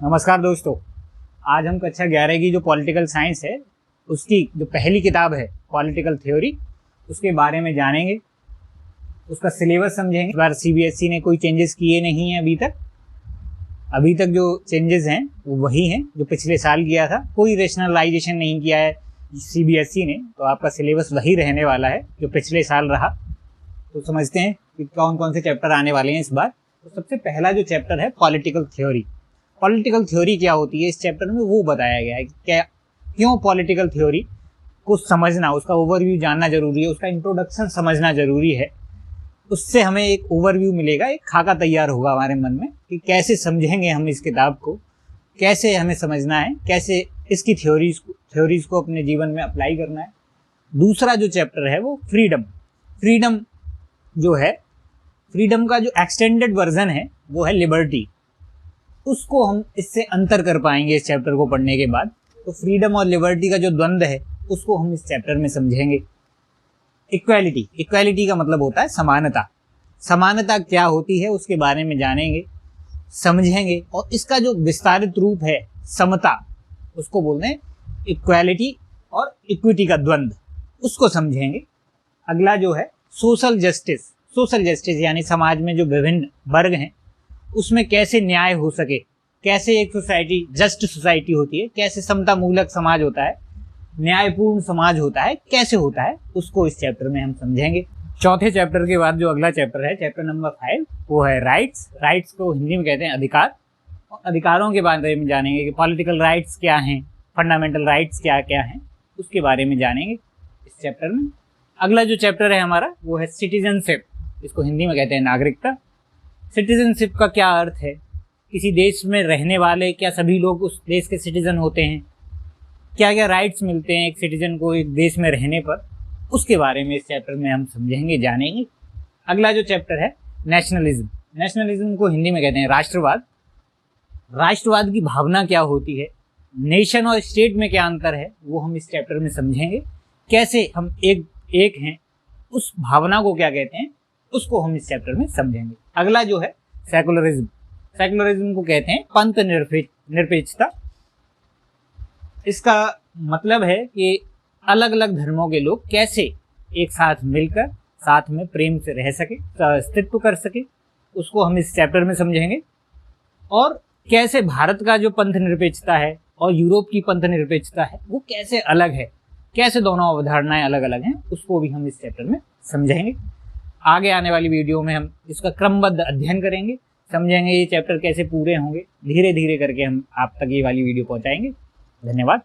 नमस्कार दोस्तों, आज हम कक्षा 11 की जो पॉलिटिकल साइंस है उसकी जो पहली किताब है पॉलिटिकल थ्योरी, उसके बारे में जानेंगे। उसका सिलेबस समझेंगे। इस बार सीबीएसई ने कोई चेंजेस किए नहीं हैं अभी तक जो चेंजेस हैं वो वही हैं जो पिछले साल किया था। कोई रेशनलाइजेशन नहीं किया है सीबीएसई ने, तो आपका सिलेबस वही रहने वाला है जो पिछले साल रहा। तो समझते हैं कि कौन कौन से चैप्टर आने वाले हैं इस बार। तो सबसे पहला जो चैप्टर है पॉलिटिकल थ्योरी। पॉलिटिकल थ्योरी क्या होती है इस चैप्टर में वो बताया गया है कि क्यों पॉलिटिकल थ्योरी को समझना, उसका ओवरव्यू जानना जरूरी है, उसका इंट्रोडक्शन समझना जरूरी है। उससे हमें एक ओवरव्यू मिलेगा, एक खाका तैयार होगा हमारे मन में कि कैसे समझेंगे हम इस किताब को, कैसे हमें समझना है, कैसे इसकी थ्योरीज को अपने जीवन में अप्लाई करना है। दूसरा जो चैप्टर है वो फ्रीडम जो है, फ्रीडम का जो एक्सटेंडेड वर्जन है वो है लिबर्टी। उसको हम इससे अंतर कर पाएंगे इस चैप्टर को पढ़ने के बाद। तो फ्रीडम और लिबर्टी का जो द्वंद्व है उसको हम इस चैप्टर में समझेंगे। इक्वालिटी का मतलब होता है समानता क्या होती है उसके बारे में जानेंगे, समझेंगे। और इसका जो विस्तारित रूप है समता, उसको बोलते हैं इक्वालिटी और इक्विटी का द्वंद्व, उसको समझेंगे। अगला जो है सोशल जस्टिस यानी समाज में जो विभिन्न वर्ग हैं उसमें कैसे न्याय हो सके, कैसे एक सोसाइटी जस्ट सोसाइटी होती है, कैसे समता मूलक समाज होता है, न्यायपूर्ण समाज होता है, कैसे होता है, उसको इस चैप्टर में हम समझेंगे। चौथे चैप्टर के बाद जो अगला चैप्टर है, चैप्टर नंबर 5, वो है राइट्स को हिंदी में कहते हैं अधिकार। और अधिकारों के बारे में जानेंगे कि पॉलिटिकल राइट्स क्या हैं, फंडामेंटल राइट्स क्या क्या हैं, उसके बारे में जानेंगे इस चैप्टर में। अगला जो चैप्टर है हमारा वो है सिटीजनशिप, इसको हिंदी में कहते हैं नागरिकता। सिटीजनशिप का क्या अर्थ है, किसी देश में रहने वाले क्या सभी लोग उस देश के सिटीजन होते हैं, क्या क्या राइट्स मिलते हैं एक सिटीजन को एक देश में रहने पर, उसके बारे में इस चैप्टर में हम समझेंगे, जानेंगे। अगला जो चैप्टर है नेशनलिज्म को हिंदी में कहते हैं राष्ट्रवाद की भावना क्या होती है, नेशन और स्टेट में क्या अंतर है, वो हम इस चैप्टर में समझेंगे। कैसे हम एक हैं, उस भावना को क्या कहते हैं, उसको हम इस चैप्टर में समझेंगे। अगला जो है सेकुलरिज्म को कहते हैं पंथ निरपेक्षता। इसका मतलब है कि अलग अलग धर्मों के लोग कैसे एक साथ मिलकर साथ में प्रेम से रह सके, अस्तित्व कर सके, उसको हम इस चैप्टर में समझेंगे। और कैसे भारत का जो पंथ निरपेक्षता है और यूरोप की पंथ निरपेक्षता है वो कैसे अलग है, कैसे दोनों अवधारणाएं अलग अलग हैं, उसको भी हम इस चैप्टर में समझेंगे। आगे आने वाली वीडियो में हम इसका क्रमबद्ध अध्ययन करेंगे, समझेंगे ये चैप्टर कैसे पूरे होंगे। धीरे धीरे करके हम आप तक ये वाली वीडियो पहुंचाएंगे। धन्यवाद।